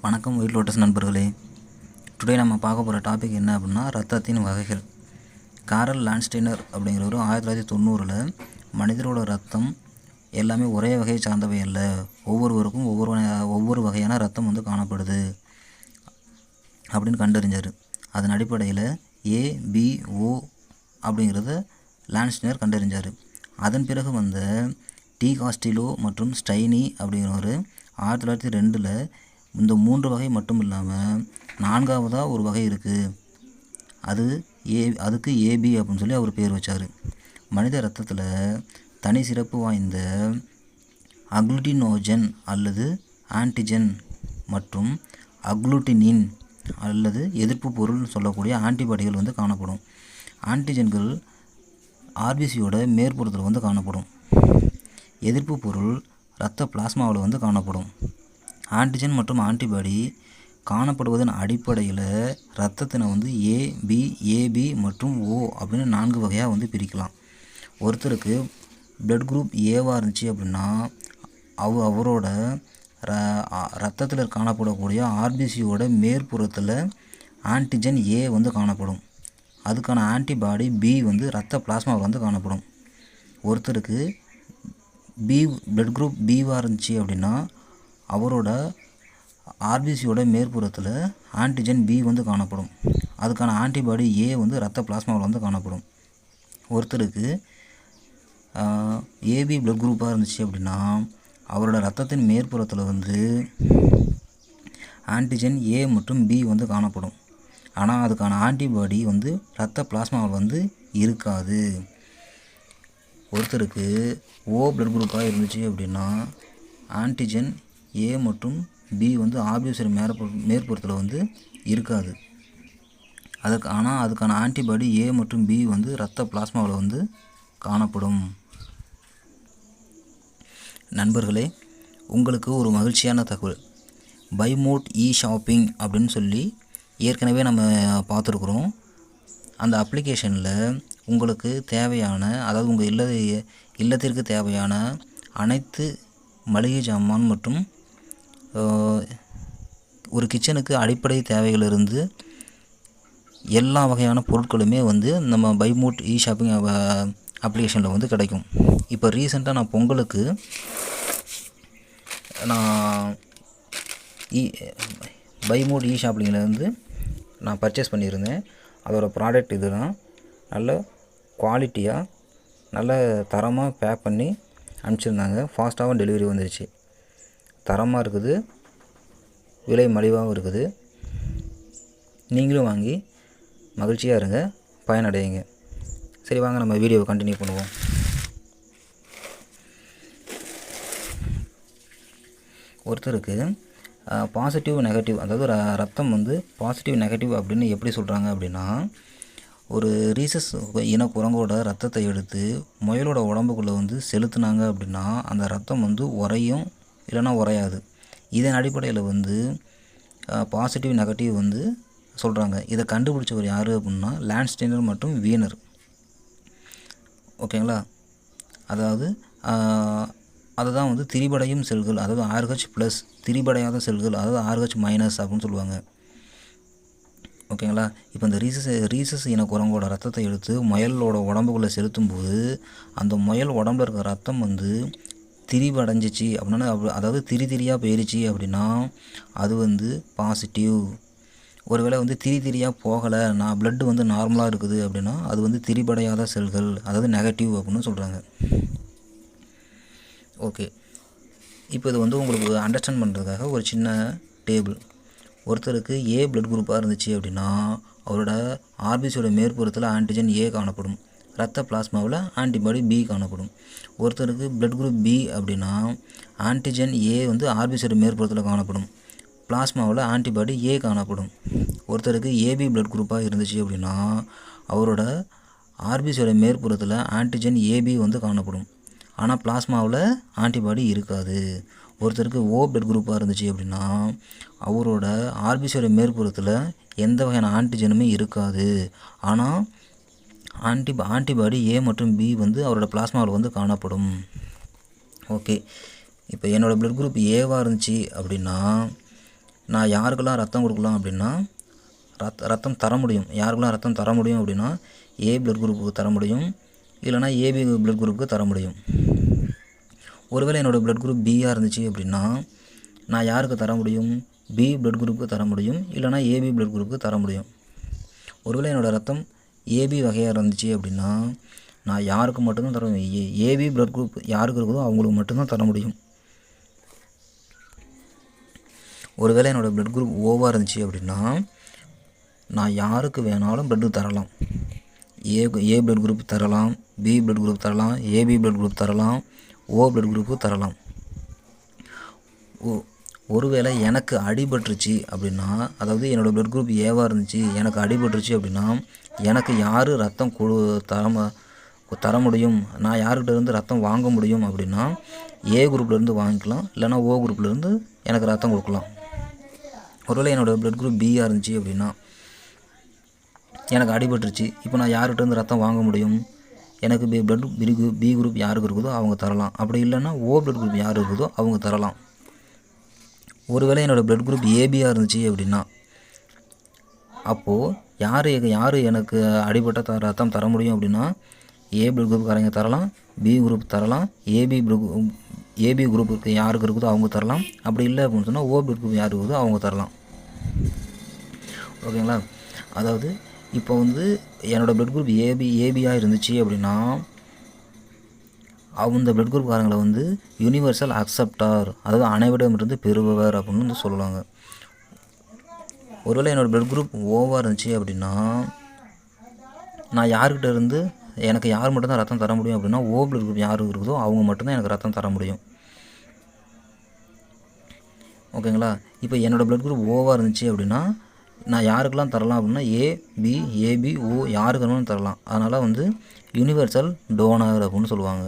வணக்கம் white lotus நண்பர்களே. Today நம்ம பார்க்க போகிற டாபிக் என்ன அப்படின்னா ரத்தத்தின் வகைகள். காரல் லாண்ட்ஸ்டெய்னர் அப்படிங்கிறவர் 1990 மனிதரோட ரத்தம் எல்லாமே ஒரே வகையை சார்ந்தவை அல்ல, ஒவ்வொருவருக்கும் ஒவ்வொரு வகையான ரத்தம் காணப்படுது அப்படின்னு கண்டறிஞ்சார். அதன் அடிப்படையில் ஏபிஓ அப்படிங்கிறத லாண்ட்ஸ்டெய்னர் கண்டறிஞ்சார். அதன் பிறகு வந்த டி காஸ்டிலோ மற்றும் ஸ்டைனி அப்படிங்கிறவர் 1902 இந்த 3 வகை மட்டும் இல்லாமல் 4ஆவதாக ஒரு வகை இருக்குது, அதுக்கு ஏபி அப்படின்னு சொல்லி அவர் பேர் வச்சார். மனித ரத்தத்தில் தனி சிறப்பு வாய்ந்த அக்ளூட்டினோஜன் அல்லது ஆன்டிஜன் மற்றும் அக்ளூட்டினின் அல்லது எதிர்ப்பு பொருள்னு சொல்லக்கூடிய ஆன்டிபாடிகள் காணப்படும். ஆன்டிஜன்கள் ஆர்பிசியோட மேற்புறத்தில் காணப்படும். எதிர்ப்பு பொருள் இரத்த பிளாஸ்மாவில் காணப்படும். ஆன்டிஜன் மற்றும் ஆன்டிபாடி காணப்படுவதன் அடிப்படையில் இரத்தத்தினை ஏபி மற்றும் ஓ அப்படின்னு 4 வகையாக பிரிக்கலாம். ஒருத்தருக்கு பிளட் குரூப் ஏவாக இருந்துச்சு அப்படின்னா அவரோட ரத்தத்தில் காணப்படக்கூடிய ஆர்பிசியோட மேற்புறத்தில் ஆன்டிஜன் ஏ காணப்படும். அதுக்கான ஆன்டிபாடி பி இரத்த பிளாஸ்மாவில் காணப்படும். ஒருத்தருக்கு பிளட் குரூப் பிவாக இருந்துச்சு அப்படின்னா அவரோட ஆர்பிசியோட மேற்புறத்தில் ஆன்டிஜன் பி காணப்படும். அதுக்கான ஆன்டிபாடி ஏ இரத்த பிளாஸ்மாவில் காணப்படும். ஒருத்தருக்கு ஏபி பிளட் குரூப்பாக இருந்துச்சு அப்படின்னா அவரோட ரத்தத்தின் மேற்புறத்தில் ஆன்டிஜன் ஏ மற்றும் பி காணப்படும். ஆனால் அதுக்கான ஆன்டிபாடி இரத்த பிளாஸ்மாவில் இருக்காது. ஒருத்தருக்கு ஓ பிளட் குரூப்பாக இருந்துச்சு அப்படின்னா ஆன்டிஜன் ஏ மற்றும் பி ஆர்பிசியோட மேற்புறத்தில் இருக்காது. ஆனால் அதுக்கான ஆன்டிபாடி ஏ மற்றும் பி இரத்த பிளாஸ்மாவில் காணப்படும். நண்பர்களே, உங்களுக்கு ஒரு மகிழ்ச்சியான தகவல். பைமோட் ஷாப்பிங் அப்படின்னு சொல்லி ஏற்கனவே நம்ம பார்த்துருக்குறோம். அந்த அப்ளிகேஷனில் உங்களுக்கு தேவையான, அதாவது உங்கள் இல்லத்திற்கு தேவையான அனைத்து மளிகை ஜாமான் மற்றும் ஒரு கிச்சனுக்கு அடிப்படை தேவைகளிலிருந்து எல்லா வகையான பொருட்களுமே நம்ம பைமோட் ஷாப்பிங் அப்ளிகேஷனில் கிடைக்கும். இப்போ ரீசெண்டாக நான் பொங்கலுக்கு பைமோட் ஷாப்பிங்கில் நான் பர்ச்சேஸ் பண்ணியிருந்தேன். அதோடய ப்ராடக்ட் இது தான். நல்ல குவாலிட்டியாக நல்ல தரமாக பேக் பண்ணி அனுப்பிச்சிருந்தாங்க. ஃபாஸ்ட்டாகவும் டெலிவரி வந்துருச்சு. தரமாக இருக்குது, விலை மலிவாகவும் இருக்குது. நீங்களும் வாங்கி மகிழ்ச்சியாக இருங்க, பயனடையுங்க. சரி, வாங்க நம்ம வீடியோவை கண்டினியூ பண்ணுவோம். ஒருத்தருக்கு பாசிட்டிவ் நெகட்டிவ், அதாவது ரத்தம் பாசிட்டிவ் நெகட்டிவ் அப்படின்னு எப்படி சொல்கிறாங்க அப்படின்னா, ஒரு ரீசஸ் இன குரங்கோட ரத்தத்தை எடுத்து முயலோட உடம்புக்குள்ளே செலுத்துனாங்க அப்படின்னா அந்த ரத்தம் உறையும் இல்லைன்னா உறையாது. இதன் அடிப்படையில் பாசிட்டிவ் நெகட்டிவ் சொல்கிறாங்க. இதை கண்டுபிடிச்சவர் யார் அப்படின்னா லாண்ட்ஸ்டெய்னர் மற்றும் வீனர். ஓகேங்களா? அதாவது அதுதான் திரிபடையும் செல்கள், அதாவது RH+, திரிபடையாத செல்கள், அதாவது RH- அப்படின்னு சொல்லுவாங்க. ஓகேங்களா? இப்போ இந்த ரீசஸ் இன குரங்கோட ரத்தத்தை எடுத்து முயலோட உடம்புக்குள்ளே செலுத்தும்போது அந்த முயல் உடம்புல இருக்கிற ரத்தம் திரிவடைஞ்சிச்சு அப்படின்னா, அதாவது திரியாக போயிடுச்சு அப்படின்னா அது பாசிட்டிவ். ஒருவேளை திரியாக போகலை, நான் பிளட்டு நார்மலாக இருக்குது அப்படின்னா அது திரிபடையாத செல்கள், அதாவது நெகட்டிவ் அப்படின்னு சொல்கிறாங்க. ஓகே, இப்போ இது உங்களுக்கு அண்டர்ஸ்டாண்ட் பண்ணுறதுக்காக ஒரு சின்ன டேபிள். ஒருத்தருக்கு ஏ பிளட் குரூப்பாக இருந்துச்சு அப்படின்னா அவரோட ஆர்பிசியோட மேற்புறத்தில் ஆன்டிஜன் ஏ காணப்படும். இரத்த பிளாஸ்மாவில் ஆன்டிபாடி பி காணப்படும். ஒருத்தருக்கு பிளட் குரூப் பி அப்படின்னா ஆன்டிஜன் ஏ ஆர்பிசியோட மேற்புறத்தில் காணப்படும். பிளாஸ்மாவில் ஆன்டிபாடி ஏ காணப்படும். ஒருத்தருக்கு ஏபி பிளட் குரூப்பாக இருந்துச்சு அப்படின்னா அவரோட ஆர்பிசியோட மேற்புறத்தில் ஆன்டிஜன் ஏபி காணப்படும். ஆனால் பிளாஸ்மாவில் ஆன்டிபாடி இருக்காது. ஒருத்தருக்கு ஓ பிளட் குரூப்பாக இருந்துச்சு அப்படின்னா அவரோட ஆர்பிசியோட மேற்புறத்தில் எந்த வகையான ஆன்டிஜனுமே இருக்காது. ஆனால் ஆன்டிபாடி ஏ மற்றும் பி அவரோட பிளாஸ்மாவில் காணப்படும். ஓகே, இப்போ என்னோடய பிளட் குரூப் ஏவாக இருந்துச்சு அப்படின்னா நான் யாருக்கெல்லாம் ரத்தம் கொடுக்கலாம் அப்படின்னா ரத்தம் தர முடியும், யாருக்கெல்லாம் ரத்தம் தர முடியும் அப்படின்னா ஏ பிளட் குரூப்புக்கு தர முடியும், இல்லைனா ஏபி பிளட் குரூப்புக்கு தர முடியும். ஒருவேளை என்னோடய பிளட் குரூப் பியாக இருந்துச்சு அப்படின்னா நான் யாருக்கு தர முடியும், பி பிளட் குரூப்புக்கு தர முடியும், இல்லைனா ஏபி பிளட் குரூப்புக்கு தர முடியும். ஒருவேளை என்னோடய ரத்தம் ஏபி வகையாக இருந்துச்சு அப்படின்னா நான் யாருக்கு மட்டும்தான் தர முடியும், ஏபி பிளட் குரூப் யாருக்கு இருக்குதோ அவங்களுக்கு மட்டும்தான் தர முடியும். ஒருவேளை என்னோடய பிளட் குரூப் ஓவாக இருந்துச்சு அப்படின்னா நான் யாருக்கு வேணாலும் பிளட்டு தரலாம். ஏ பிளட் குரூப் தரலாம், பி பிளட் குரூப் தரலாம், ஏபி பிளட் குரூப் தரலாம், ஓ பிளட் குரூப்பு தரலாம். ஒருவேளை எனக்கு அடிபட்டுருச்சு அப்படின்னா, அதாவது என்னோடய பிளட் குரூப் ஏவாக இருந்துச்சு, எனக்கு அடிபட்டுருச்சு அப்படின்னா எனக்கு யார் ரத்தம் தர முடியும், நான் யார்கிட்ட இருந்து ரத்தம் வாங்க முடியும் அப்படின்னா ஏ குரூப்லேருந்து வாங்கிக்கலாம், இல்லைனா ஓ குரூப்லேருந்து எனக்கு ரத்தம் கொடுக்கலாம். ஒருவேளை என்னோடய பிளட் குரூப் பியாக இருந்துச்சு அப்படின்னா எனக்கு அடிபட்டுருச்சு, இப்போ நான் யார்கிட்ட இருந்து ரத்தம் வாங்க முடியும், எனக்கு பி குரூப் யாருக்கு இருக்குதோ அவங்க தரலாம், அப்படி இல்லைன்னா ஓ பிளட் குரூப் யார் இருக்குதோ அவங்க தரலாம். ஒருவேளை என்னோடய பிளட் குரூப் ஏபியாக இருந்துச்சு அப்படின்னா அப்போது யார் எனக்கு அடிபட்ட ரத்தம் தர முடியும் அப்படின்னா ஏ பிளட் குரூப்புக்காரங்க தரலாம், பி குரூப் தரலாம், ஏபி குரூப்புக்கு யாருக்கு இருக்குதோ அவங்க தரலாம், அப்படி இல்லை அப்படின்னு சொன்னால் ஓ பிளட் குரூப் யார் இருக்குதோ அவங்க தரலாம். ஓகேங்களா? அதாவது இப்போ என்னோடய பிளட் குரூப் ஏபியாக இருந்துச்சு அப்படின்னா அந்த பிளட் குரூப்காரங்களை யூனிவர்சல் அக்செப்டார், அதாவது அனைவரிடமிருந்து பெறுபவர் அப்படின்னு சொல்லுவாங்க. ஒருவேளை என்னோடய பிளட் குரூப் ஓவாக இருந்துச்சு அப்படின்னா நான் யார்கிட்ட இருந்து எனக்கு யார் மட்டும்தான் ரத்தம் தர முடியும் அப்படின்னா ஓ பிளட் குரூப் யார் இருக்குதோ அவங்க மட்டும்தான் எனக்கு ரத்தம் தர முடியும். ஓகேங்களா? இப்போ என்னோடய பிளட் குரூப் ஓவாக இருந்துச்சு அப்படின்னா நான் யாருக்கெல்லாம் தரலாம் அப்படின்னா ஏபி ஓ யாருக்கு வேணாலும் தரலாம். அதனால் யூனிவர்சல் டோனர் அப்படின்னு சொல்லுவாங்க.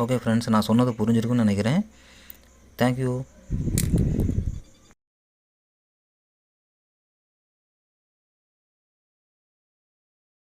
ஓகே ஃப்ரெண்ட்ஸ், நான் சொன்னது புரிஞ்சிருக்குன்னு நினைக்கிறேன். தேங்க்யூ.